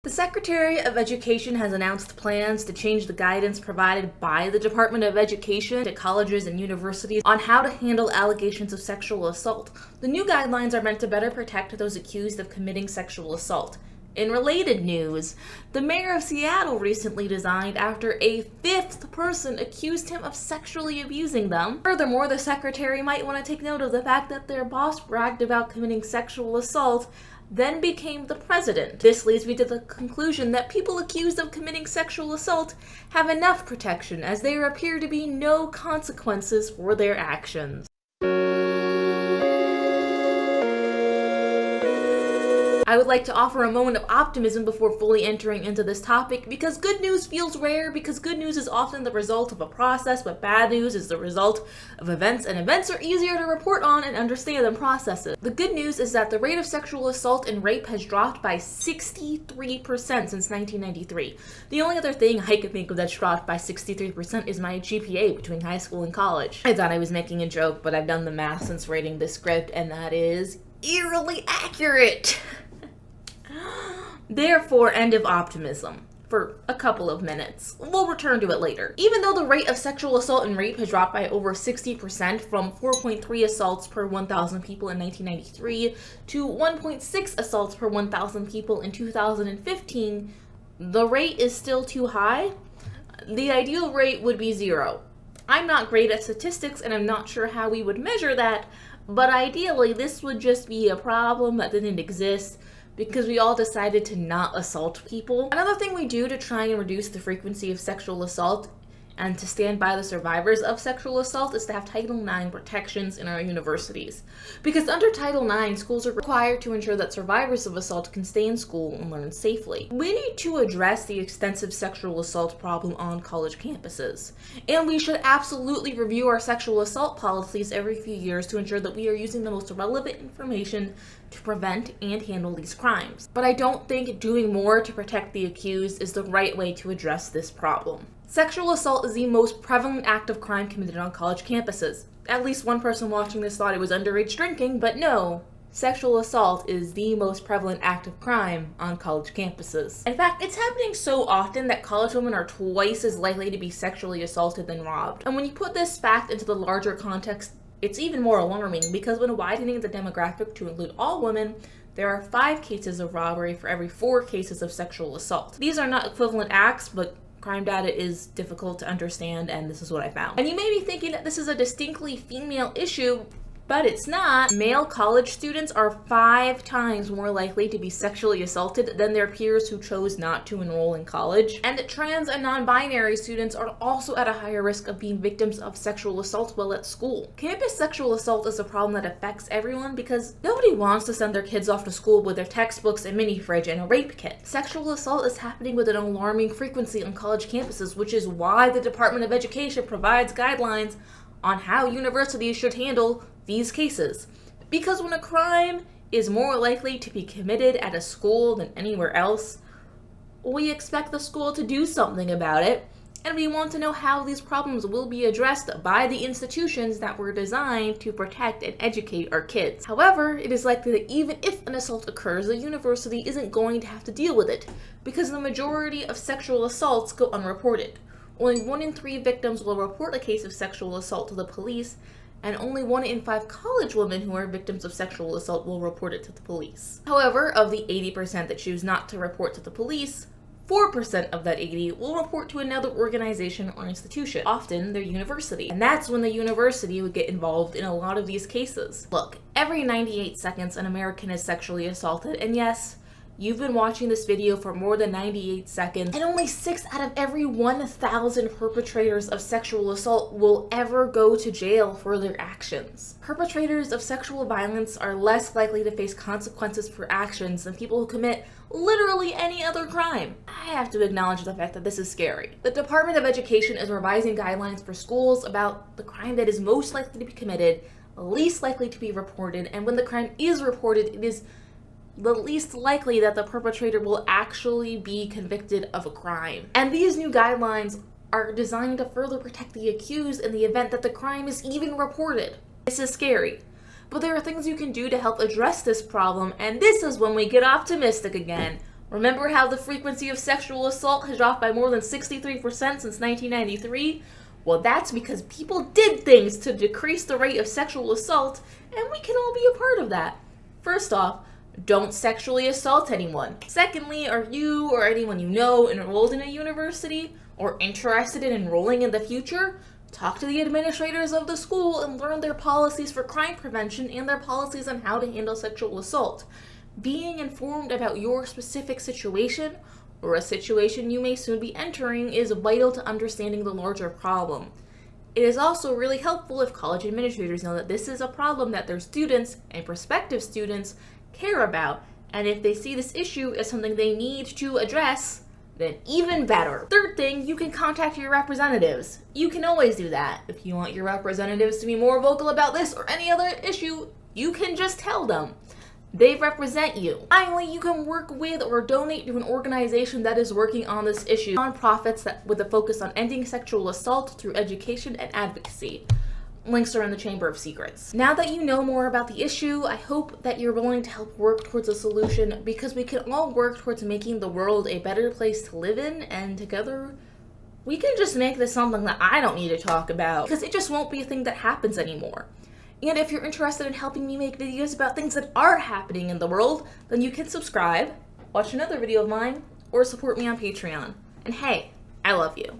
The Secretary of Education has announced plans to change the guidance provided by the Department of Education to colleges and universities on how to handle allegations of sexual assault. The new guidelines are meant to better protect those accused of committing sexual assault. In related news, the mayor of Seattle recently resigned after a fifth person accused him of sexually abusing them. Furthermore, the secretary might want to take note of the fact that their boss bragged about committing sexual assault, then became the president. This leads me to the conclusion that people accused of committing sexual assault have enough protection, as there appear to be no consequences for their actions. I would like to offer a moment of optimism before fully entering into this topic, because good news feels rare, because good news is often the result of a process, but bad news is the result of events, and events are easier to report on and understand than processes. The good news is that the rate of sexual assault and rape has dropped by 63% since 1993. The only other thing I could think of that's dropped by 63% is my GPA between high school and college. I thought I was making a joke, but I've done the math since writing this script, and that is eerily accurate. Therefore, end of optimism for a couple of minutes. We'll return to it later. Even though the rate of sexual assault and rape has dropped by over 60% from 4.3 assaults per 1,000 people in 1993 to 1.6 assaults per 1,000 people in 2015, the rate is still too high. The ideal rate would be 0. I'm not great at statistics and I'm not sure how we would measure that, but ideally this would just be a problem that didn't exist because we all decided to not assault people. Another thing we do to try and reduce the frequency of sexual assault and to stand by the survivors of sexual assault is to have Title IX protections in our universities. Because under Title IX, schools are required to ensure that survivors of assault can stay in school and learn safely. We need to address the extensive sexual assault problem on college campuses. And we should absolutely review our sexual assault policies every few years to ensure that we are using the most relevant information to prevent and handle these crimes. But I don't think doing more to protect the accused is the right way to address this problem. Sexual assault is the most prevalent act of crime committed on college campuses. At least one person watching this thought it was underage drinking, but no. Sexual assault is the most prevalent act of crime on college campuses. In fact, it's happening so often that college women are twice as likely to be sexually assaulted than robbed. And when you put this fact into the larger context, it's even more alarming, because when widening the demographic to include all women, there are 5 cases of robbery for every 4 cases of sexual assault. These are not equivalent acts, but crime data is difficult to understand, and this is what I found. And you may be thinking that this is a distinctly female issue, but it's not. Male college students are 5 times more likely to be sexually assaulted than their peers who chose not to enroll in college. And trans and non-binary students are also at a higher risk of being victims of sexual assault while at school. Campus sexual assault is a problem that affects everyone because nobody wants to send their kids off to school with their textbooks, a mini fridge, and a rape kit. Sexual assault is happening with an alarming frequency on college campuses, which is why the Department of Education provides guidelines on how universities should handle these cases. Because when a crime is more likely to be committed at a school than anywhere else, we expect the school to do something about it, and we want to know how these problems will be addressed by the institutions that were designed to protect and educate our kids. However, it is likely that even if an assault occurs, the university isn't going to have to deal with it, because the majority of sexual assaults go unreported. Only 1 in 3 victims will report a case of sexual assault to the police, and only 1 in 5 college women who are victims of sexual assault will report it to the police. However, of the 80% that choose not to report to the police, 4% of that 80 will report to another organization or institution, often their university. And that's when the university would get involved in a lot of these cases. Look, every 98 seconds an American is sexually assaulted, and yes, you've been watching this video for more than 98 seconds, and only 6 out of every 1,000 perpetrators of sexual assault will ever go to jail for their actions. Perpetrators of sexual violence are less likely to face consequences for actions than people who commit literally any other crime. I have to acknowledge the fact that this is scary. The Department of Education is revising guidelines for schools about the crime that is most likely to be committed, least likely to be reported, and when the crime is reported, it is the least likely that the perpetrator will actually be convicted of a crime. And these new guidelines are designed to further protect the accused in the event that the crime is even reported. This is scary, but there are things you can do to help address this problem, and this is when we get optimistic again. Remember how the frequency of sexual assault has dropped by more than 63% since 1993? Well, that's because people did things to decrease the rate of sexual assault, and we can all be a part of that. First off, don't sexually assault anyone. Secondly, are you or anyone you know enrolled in a university or interested in enrolling in the future? Talk to the administrators of the school and learn their policies for crime prevention and their policies on how to handle sexual assault. Being informed about your specific situation or a situation you may soon be entering is vital to understanding the larger problem. It is also really helpful if college administrators know that this is a problem that their students and prospective students care about, and if they see this issue as something they need to address, then even better. Third thing, you can contact your representatives. You can always do that. If you want your representatives to be more vocal about this or any other issue, you can just tell them. They represent you. Finally, you can work with or donate to an organization that is working on this issue. Nonprofits that with a focus on ending sexual assault through education and advocacy. Links are in the Chamber of Secrets. Now that you know more about the issue, I hope that you're willing to help work towards a solution, because we can all work towards making the world a better place to live in, and together we can just make this something that I don't need to talk about, because it just won't be a thing that happens anymore. And if you're interested in helping me make videos about things that are happening in the world, then you can subscribe, watch another video of mine, or support me on Patreon. And hey, I love you.